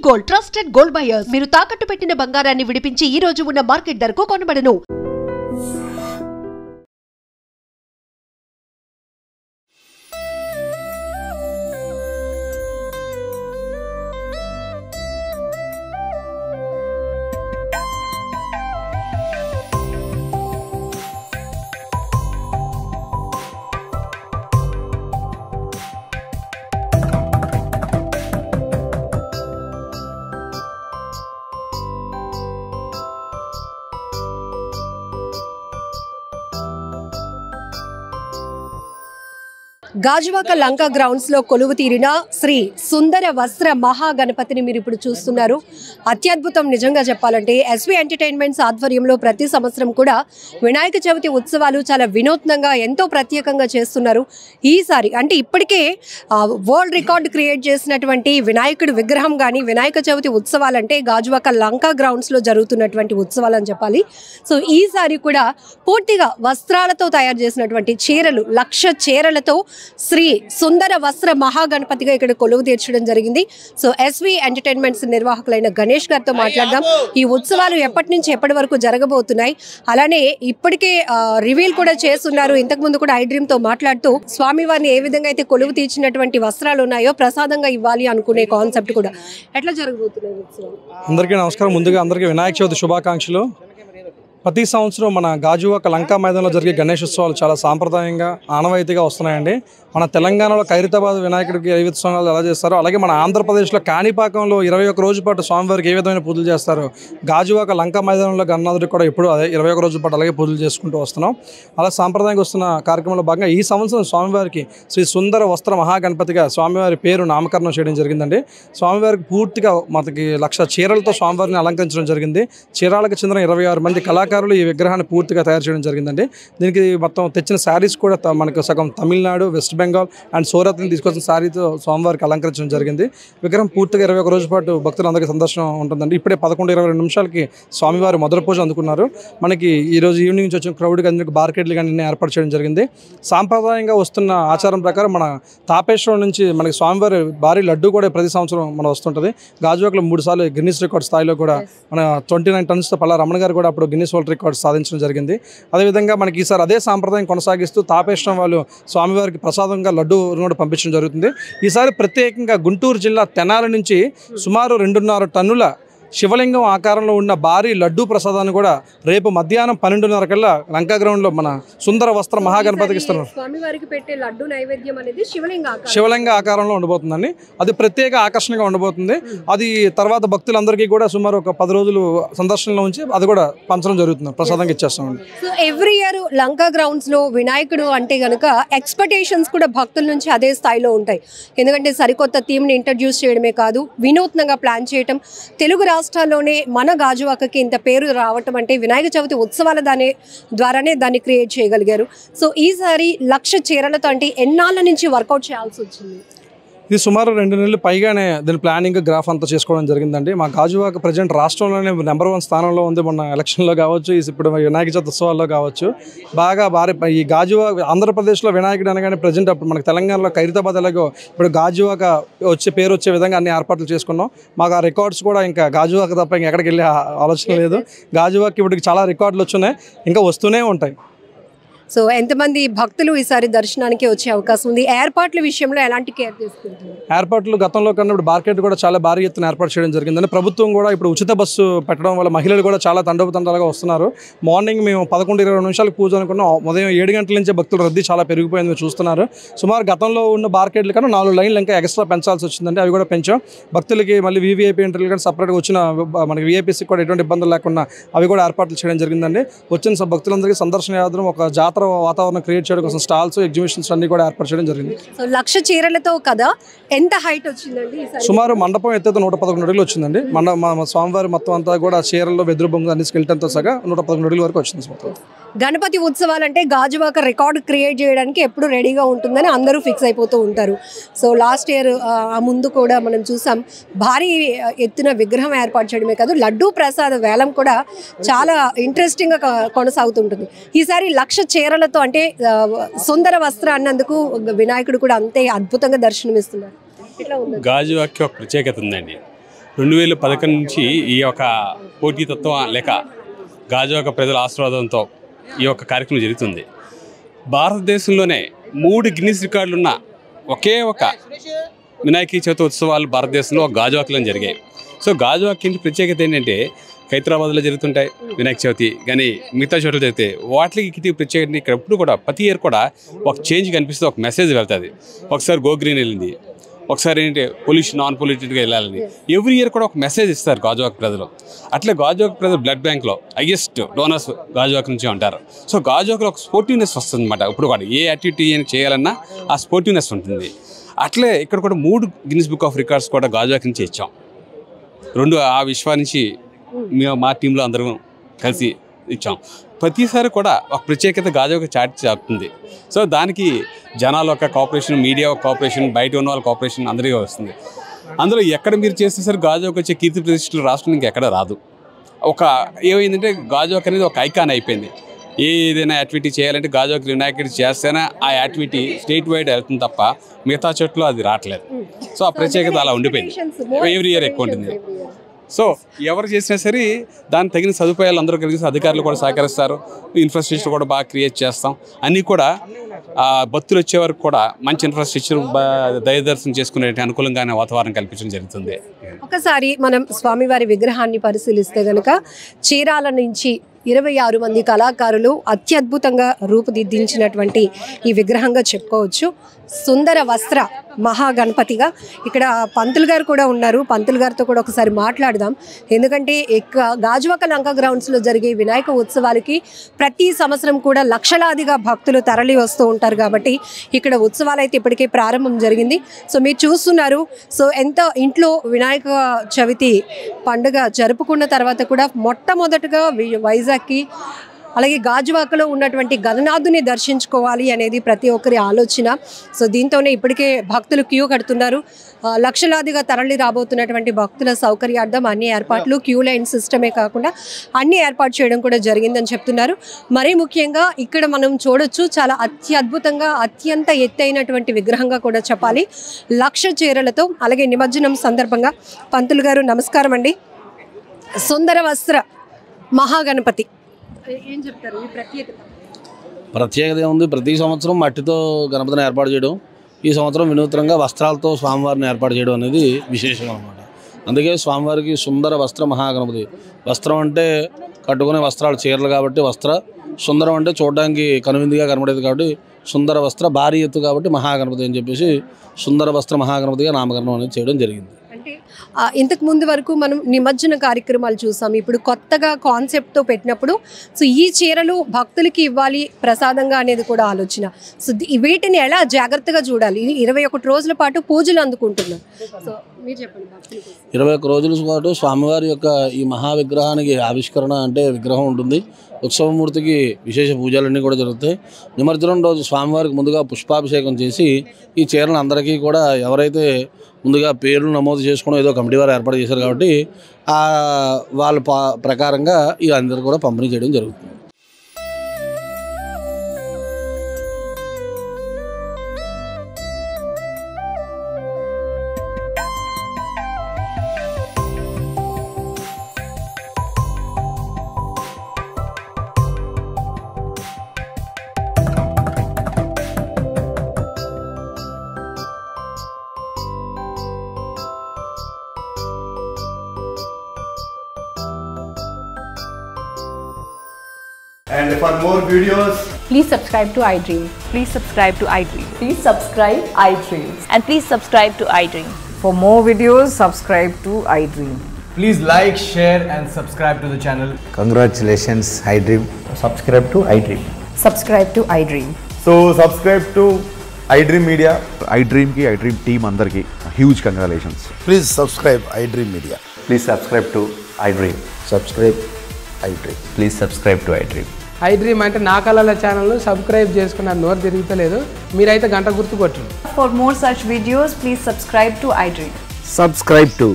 Gold, trusted gold buyers. మీరు తాకట్టు పెట్టిన బంగారాన్ని విడిపించి ఈ రోజు ఉన్న మార్కెట్ ధరకు కొనబడను. గాజువాక లంక గ్రౌండ్స్ లో కొలువు తీరిన శ్రీ సుందర వస్త్ర మహాగణపతిని మీరు ఇప్పుడు చూస్తున్నారు. అత్యద్భుతం నిజంగా చెప్పాలంటే. ఎస్వి ఎంటర్టైన్మెంట్స్ ఆధ్వర్యంలో ప్రతి సంవత్సరం కూడా వినాయక చవితి ఉత్సవాలు చాలా వినూత్నంగా ఎంతో ప్రత్యేకంగా చేస్తున్నారు. ఈసారి అంటే ఇప్పటికే వరల్డ్ రికార్డ్ క్రియేట్ చేసినటువంటి వినాయకుడి విగ్రహం కానీ వినాయక చవితి ఉత్సవాలంటే గాజువాక లంక గ్రౌండ్స్ లో జరుగుతున్నటువంటి ఉత్సవాలు అని చెప్పాలి. సో ఈసారి కూడా పూర్తిగా వస్త్రాలతో తయారు చేసినటువంటి చీరలు, 1,00,000 చీరలతో శ్రీ సుందర వస్త్ర మహాగణపతిగా ఇక్కడ కొలువు తీర్చడం జరిగింది. సో ఎస్వి ఎంటర్టైన్మెంట్స్ నిర్వాహకులైన గణేష్ గారితో మాట్లాడదాం. ఈ ఉత్సవాలు ఎప్పటి నుంచి ఎప్పటి వరకు జరగబోతున్నాయి, అలానే ఇప్పటికే రివీల్ కూడా చేస్తున్నారు. ఇంతకుముందు కూడా ఐ డ్రీమ్ తో మాట్లాడుతూ స్వామివారిని ఏ విధంగా అయితే కొలువు తీర్చినటువంటి వస్త్రాలు ఉన్నాయో ప్రసాదంగా ఇవ్వాలి అనుకునే కాన్సెప్ట్ కూడా ఎట్లా జరగబోతున్నాయి ఉత్సవాలు? అందరికీ నమస్కారం. ముందుగా అందరికీ వినాయక చవితి శుభాకాంక్షలు. ప్రతి సంవత్సరం మన గాజువాక లంకా మైదానంలో జరిగే గణేష్ ఉత్సవాలు చాలా సాంప్రదాయంగా ఆనవాయితీగా వస్తున్నాయండి. మన తెలంగాణలో ఖైరతాబాద్ వినాయకుడికి ఏ ఉత్సవాలు ఎలా చేస్తారో అలాగే మన ఆంధ్రప్రదేశ్లో కాణిపాకంలో 21 రోజుల పాటు స్వామివారికి ఏ విధమైన పూజలు చేస్తారో గాజువాక లంకా మైదానంలో గణనాథుడికి కూడా ఎప్పుడు అదే 21 రోజుల పాటు అలాగే పూజలు చేసుకుంటూ వస్తున్నాం. అలా సాంప్రదాయంగా వస్తున్న కార్యక్రమంలో భాగంగా ఈ సంవత్సరం స్వామివారికి శ్రీ సుందర వస్త్ర మహాగణపతిగా స్వామివారి పేరు నామకరణం చేయడం జరిగిందండి. స్వామివారికి పూర్తిగా మనకి 1,00,000 చీరలతో స్వామివారిని అలంకరించడం జరిగింది. చీరాలకు చెందిన 26 మంది కళాకారులు ఈ విగ్రహాన్ని పూర్తిగా తయారు చేయడం జరిగిందండి. దీనికి మొత్తం తెచ్చిన శారీస్ కూడా మనకు సగం తమిళనాడు, వెస్ట్ బెంగాల్ అండ్ సూరత్ని తీసుకొచ్చిన శారీతో స్వామివారికి అలంకరించడం జరిగింది. విగ్రహం పూర్తిగా 21 రోజుల పాటు భక్తులందరికీ సందర్శనం ఉంటుందండి. ఇప్పుడే 11:22 నిమిషాలకి స్వామివారి మొదటి పూజ అందుకున్నారు. మనకి ఈరోజు ఈవినింగ్ నుంచి వచ్చిన క్రౌడ్కి అందరికీ బార్కెట్లు కానీ ఏర్పాటు చేయడం జరిగింది. సాంప్రదాయంగా వస్తున్న ఆచారం ప్రకారం మన తాపేశ్వరం నుంచి మనకి స్వామివారి భారీ లడ్డు కూడా ప్రతి సంవత్సరం మన వస్తుంటుంది. గాజువాకలో 3 సార్లు గిన్నిస్ రికార్డ్ స్థాయిలో కూడా మన 29 టన్స్తో పల్లా రమణ గారు కూడా అప్పుడు గిన్నిస్ వరల్డ్ రికార్డ్ సాధించడం జరిగింది. అదేవిధంగా మనకి ఈసారి అదే సాంప్రదాయం కొనసాగిస్తూ తాపేశ్వరం వాళ్ళు స్వామివారికి ప్రసాదంగా లడ్డు కూడా పంపించడం జరుగుతుంది. ఈసారి ప్రత్యేకంగా గుంటూరు జిల్లా తెనాలి నుంచి సుమారు 2.5 టన్నుల శివలింగం ఆకారంలో ఉన్న భారీ లడ్డూ ప్రసాదాన్ని కూడా రేపు మధ్యాహ్నం 12:30 కల్లా లంకా గ్రౌండ్లో మన సుందర వస్త్ర మహాగణపతికి ఇస్తున్నారు. స్వామివారికి పెట్టే లడ్డు నైవేద్యం అనేది శివలింగ ఆకారంలో ఉండబోతుందండి. అది ప్రత్యేక ఆకర్షణగా ఉండబోతుంది. అది తర్వాత భక్తులందరికీ కూడా సుమారు ఒక 10 రోజులు సందర్శనలో ఉంచి అది కూడా పంచడం జరుగుతుంది, ప్రసాదంగా ఇచ్చేస్తామండి. So every year Lanka grounds లో వినాయకుడు అంటే గనుక ఎక్స్పెక్టేషన్స్ కూడా భక్తుల నుంచి అదే స్థాయిలో ఉంటాయి. ఎందుకంటే సరికొత్త థీమ్ని ఇంట్రడ్యూస్ చేయడమే కాదు, వినూత్నంగా ప్లాన్ చేయటం. తెలుగు రాష్ట్రాల్లోనే మన గాజువాకకి ఇంత పేరు రావటం అంటే వినాయక చవితి ఉత్సవాల ద్వారానే దాన్ని క్రియేట్ చేయగలిగారు. సో ఈసారి 1,00,000 చీరలతో అంటే ఎన్నాళ్ళ నుంచి వర్కౌట్ చేయాల్సి వచ్చింది? ఇది సుమారు 2 నెలలు పైగానే దీని ప్లానింగ్ గ్రాఫ్ అంతా చేసుకోవడం జరిగిందండి. మా గాజువాక ప్రజెంట్ రాష్ట్రంలోనే నెంబర్ 1 స్థానంలో ఉంది. మొన్న ఎలక్షన్లో కావచ్చు, ఇప్పుడు వినాయక చవితి ఉత్సవాల్లో కావచ్చు. బాగా ఈ గాజువాక ఆంధ్రప్రదేశ్లో వినాయకుడు అనగానే ప్రజెంట్ అప్పుడు మనకు తెలంగాణలో ఖైరతాబాద్ ఎలాగో ఇప్పుడు గాజువాక పేరు వచ్చే విధంగా అన్ని ఏర్పాట్లు చేసుకున్నాం. మాకు ఆ రికార్డ్స్ కూడా ఇంకా గాజువాక తప్ప ఎక్కడికి వెళ్ళే ఆలోచన లేదు. గాజువాక ఇప్పటికి చాలా రికార్డులు వచ్చినాయి, ఇంకా వస్తూనే ఉంటాయి. సో ఎంతమంది భక్తులు ఈసారి దర్శనానికి వచ్చే అవకాశం ఉంది? ఏర్పాట్ల విషయంలో ఎలాంటి కేర్ తీసుకుంటున్నారు? ఏర్పాట్లు గతంలో కన్నా ఇప్పుడు మార్కెట్ కూడా చాలా భారీ ఎత్తున ఏర్పాటు చేయడం జరిగిందని ప్రభుత్వం కూడా ఇప్పుడు ఉచిత బస్సు పెట్టడం వల్ల మహిళలు కూడా చాలా తండోపతండాలుగా వస్తున్నారు. మార్నింగ్ మేము 11:20 నిమిషాలకు పూజ అనుకున్నాం. ఉదయం 7 గంటల నుంచే భక్తుల రద్దీ చాలా పెరిగిపోయింది, మీరు చూస్తున్నారు. సుమారు గతంలో ఉన్న మార్కెట్ల కన్నా 4 లైన్లు ఇంకా ఎక్స్ట్రా పెంచాల్సి వచ్చిందండి. అవి కూడా పెంచాం. భక్తులకి మళ్ళీ వీవీఐపీ ఎంట్రీలు కానీ సపరేట్గా వచ్చిన మనకి వీఐపీసీకి కూడా ఎటువంటి ఇబ్బందులు లేకుండా అవి కూడా ఏర్పాట్లు చేయడం జరిగిందండి. వచ్చిన భక్తులందరికీ సందర్శన యాత్ర ఒక జాతర వాతావరణం క్రియేట్ చేయడం కోసం స్టాల్స్, ఎగ్జిబిషన్స్ అన్ని కూడా ఏర్పాటు చేయడం జరిగింది. సో 1,00,000 చీరలతో కదా ఎంత హైట్ వచ్చిందండి? సుమారు మండపం ఎత్తైతే 111 అడుగులు వచ్చిందండి. స్వామివారి మొత్తం అంతా కూడా చీరల్లో వెదురు బొంగు అన్ని స్కెల్టన్తో సగా 111 అడుగుల వరకు వచ్చింది. గణపతి ఉత్సవాలంటే గాజువాక రికార్డు క్రియేట్ చేయడానికి ఎప్పుడు రెడీగా ఉంటుందని అందరూ ఫిక్స్ అయిపోతూ ఉంటారు. సో లాస్ట్ ఇయర్ ఆ ముందు కూడా మనం చూసాం, భారీ ఎత్తున విగ్రహం ఏర్పాటు చేయడమే కాదు లడ్డూ ప్రసాద వేలం కూడా చాలా ఇంట్రెస్టింగ్గా కొనసాగుతుంటుంది. ఈసారి 1,00,000 చీరలతో అంటే సుందర వస్త్ర అన్నందుకు వినాయకుడు కూడా అంతే అద్భుతంగా దర్శనమిస్తున్నారు. గాజువాకకి ఒక ప్రత్యేకత ఉందండి. 2011 నుంచి ఈ యొక్క పోటీతత్వం లేక గాజువాక ప్రజల ఆశీర్వాదంతో ఈ యొక్క కార్యక్రమం జరుగుతుంది. భారతదేశంలోనే 3 గిన్నిస్ రికార్డులున్న ఒకే ఒక వినాయక చవితి ఉత్సవాలు భారతదేశంలో గాజువాకలో జరిగాయి. సో గాజువాక ప్రత్యేకత ఏంటంటే హైదరాబాద్లో జరుగుతుంటాయి వినాయక చవితి, కానీ మిగతా చోట్ల జరిగితే వాటికి ప్రత్యేకత ఇక్కడ ఎప్పుడు కూడా ప్రతి ఇయర్ కూడా ఒక చేంజ్ కనిపిస్తుంది, ఒక మెసేజ్ వెళ్తుంది. ఒకసారి గో గ్రీన్ వెళ్ళింది, ఒకసారి ఏంటంటే పొల్యూషన్ నాన్ పొల్యూటెడ్గా వెళ్ళాలని ఎవ్రీ ఇయర్ కూడా ఒక మెసేజ్ ఇస్తారు గాజువాక ప్రజలు. అట్లే గాజువాక ప్రజలు బ్లడ్ బ్యాంక్లో హైయెస్ట్ డోనర్స్ గాజువాక నుంచి ఉంటారు. సో గాజువాకలో ఒక స్పోర్టివ్నెస్ వస్తుంది అనమాట. ఇప్పుడు కూడా ఏ యాక్టివిటీ చేయాలన్నా ఆ స్పోర్టివ్నెస్ ఉంటుంది. అట్లే ఇక్కడ కూడా 3 గిన్నిస్ బుక్ ఆఫ్ రికార్డ్స్ కూడా గాజువాక నుంచి ఇచ్చాం. 2 ఆ విశ్వా నుంచి మా టీంలో అందరం కలిసి ఇచ్చాం. ప్రతిసారి కూడా ఒక ప్రత్యేకత గాజువాక చాటి చాటుతుంది. సో దానికి జనాల యొక్క కోఆపరేషన్, మీడియా కోఆపరేషన్, బయట ఉన్న వాళ్ళ కోఆపరేషన్ అందరికీ వస్తుంది. అందులో ఎక్కడ మీరు చేసేసరికి గాజువాక వచ్చే కీర్తి ప్రతిష్టలు రాష్ట్రం ఇంకెక్కడ రాదు. ఒక ఏమైందంటే గాజువాక అనేది ఒక ఐకాన్ అయిపోయింది. ఏదైనా యాక్టివిటీ చేయాలంటే గాజువాక వినాయకుడి చేస్తేనే ఆ యాక్టివిటీ స్టేట్ వైడ్ వెళ్తుంది తప్ప మిగతా చోట్ల అది రావట్లేదు. సో ఆ ప్రత్యేకత అలా ఉండిపోయింది. ఎవ్రీ ఇయర్ ఎక్కువ ఉంటుంది. సో ఎవరు చేసినా సరే దానికి తగిన సదుపాయాలు అందరూ కలిసి అధికారులు కూడా సహకరిస్తారు. ఇన్ఫ్రాస్ట్రక్చర్ కూడా బాగా క్రియేట్ చేస్తాం. అన్నీ కూడా భక్తులు వచ్చే వరకు కూడా మంచి ఇన్ఫ్రాస్ట్రక్చర్ దయదర్శనం చేసుకునే అనుకూలంగానే వాతావరణం కల్పించడం జరుగుతుంది. ఒకసారి మనం స్వామివారి విగ్రహాన్ని పరిశీలిస్తే గనక చీరాల నుంచి 26 మంది కళాకారులు అత్యద్భుతంగా రూపుదిద్దించినటువంటి ఈ విగ్రహంగా చెప్పుకోవచ్చు. సుందర వస్త్ర మహాగణపతిగా ఇక్కడ పంతులు గారు కూడా ఉన్నారు. పంతులు గారితో కూడా ఒకసారి మాట్లాడదాం. ఎందుకంటే గాజువాక లంక గ్రౌండ్స్లో జరిగే వినాయక ఉత్సవాలకి ప్రతి సంవత్సరం కూడా లక్షలాదిగా భక్తులు తరలి వస్తూ ఉంటారు. కాబట్టి ఇక్కడ ఉత్సవాలు అయితే ఇప్పటికే ప్రారంభం జరిగింది. సో మీరు చూస్తున్నారు. సో ఇంట్లో వినాయక చవితి పండుగ జరుపుకున్న తర్వాత కూడా మొట్టమొదటిగా వైజాగ్కి అలాగే గాజువాకలో ఉన్నటువంటి గణనాథుని దర్శించుకోవాలి అనేది ప్రతి ఒక్కరి ఆలోచన. సో దీంతోనే ఇప్పటికే భక్తులు క్యూ కడుతున్నారు. లక్షలాదిగా తరలి రాబోతున్నటువంటి భక్తుల సౌకర్యార్థం అన్ని ఏర్పాట్లు, క్యూ లైన్ సిస్టమే కాకుండా అన్ని ఏర్పాటు చేయడం కూడా జరిగిందని చెప్తున్నారు. మరీ ముఖ్యంగా ఇక్కడ మనం చూడొచ్చు, చాలా అత్యద్భుతంగా అత్యంత ఎత్తైనటువంటి విగ్రహంగా కూడా చెప్పాలి. 1,00,000 చీరలతో అలాగే నిమజ్జనం సందర్భంగా పంతులు గారు నమస్కారం అండి. సుందర వస్త్ర మహాగణపతి ఏం చెప్తారు? ప్రత్యేకత ఏముంది? ప్రతి సంవత్సరం మట్టితో గణపతిని ఏర్పాటు చేయడం, ఈ సంవత్సరం వినూత్నంగా వస్త్రాలతో స్వామివారిని ఏర్పాటు చేయడం అనేది విశేషం అన్నమాట. అందుకే స్వామివారికి సుందర వస్త్ర మహాగణపతి. వస్త్రం అంటే కట్టుకునే వస్త్రాలు, చీరలు కాబట్టి వస్త్ర. సుందరం అంటే చూడడానికి కనువిందుగా కనబడేది కాబట్టి సుందర వస్త్ర. భారీ ఎత్తు కాబట్టి మహాగణపతి అని చెప్పేసి సుందర వస్త్ర మహాగణపతిగా నామకరణం అనేది చేయడం జరిగింది. అంటే ఇంతకు ముందు వరకు మనం నిమజ్జన కార్యక్రమాలు చూసాం. ఇప్పుడు కొత్తగా కాన్సెప్ట్తో పెట్టినప్పుడు సో ఈ చీరలు భక్తులకి ఇవ్వాలి ప్రసాదంగా అనేది కూడా ఆలోచన. సో వీటిని ఎలా జాగ్రత్తగా చూడాలి? 21 రోజుల పాటు పూజలు అందుకుంటున్నాం. సో మీరు చెప్పండి. 21 రోజుల పాటు స్వామివారి యొక్క ఈ మహావిగ్రహానికి ఆవిష్కరణ అంటే విగ్రహం ఉంటుంది. ఉత్సవమూర్తికి విశేష పూజలన్నీ కూడా జరుగుతాయి. నిమజ్జనం రోజు స్వామివారికి ముందుగా పుష్పాభిషేకం చేసి ఈ చీరలను అందరికీ కూడా ఎవరైతే ముందుగా పేర్లు నమోదు చేసుకోవడం ఏదో కమిటీ వారు ఏర్పాటు చేశారు కాబట్టి వాళ్ళ ప్రకారంగా ఈ అందరూ కూడా పంపిణీ చేయడం జరుగుతుంది. And for more videos, please subscribe to iDream. Please subscribe to iDream. Please subscribe iDream. And please subscribe to iDream. For more videos, subscribe to iDream. please like, share and subscribe to the channel. Congratulations, iDream. Subscribe to iDream. Subscribe to iDream. So subscribe to iDream Media. iDream ki iDream team andarki huge congratulations. Please subscribe iDream Media. Please subscribe to iDream. Subscribe iDream. Please subscribe to iDream. iDream అంటే నా కళల channel subscribe చేసుకున్న నోరు తిరుగుతలేదు. మీరైతే గంట గుర్తు కొట్టండి. For more such videos, please subscribe to iDream. Subscribe to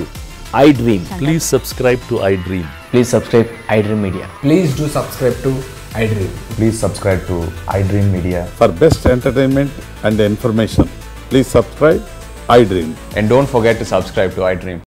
iDream. Please subscribe to iDream. Please subscribe iDream Media. Please do subscribe to iDream. Please subscribe to iDream Media. For best entertainment and information, please subscribe iDream. And don't forget to subscribe to iDream.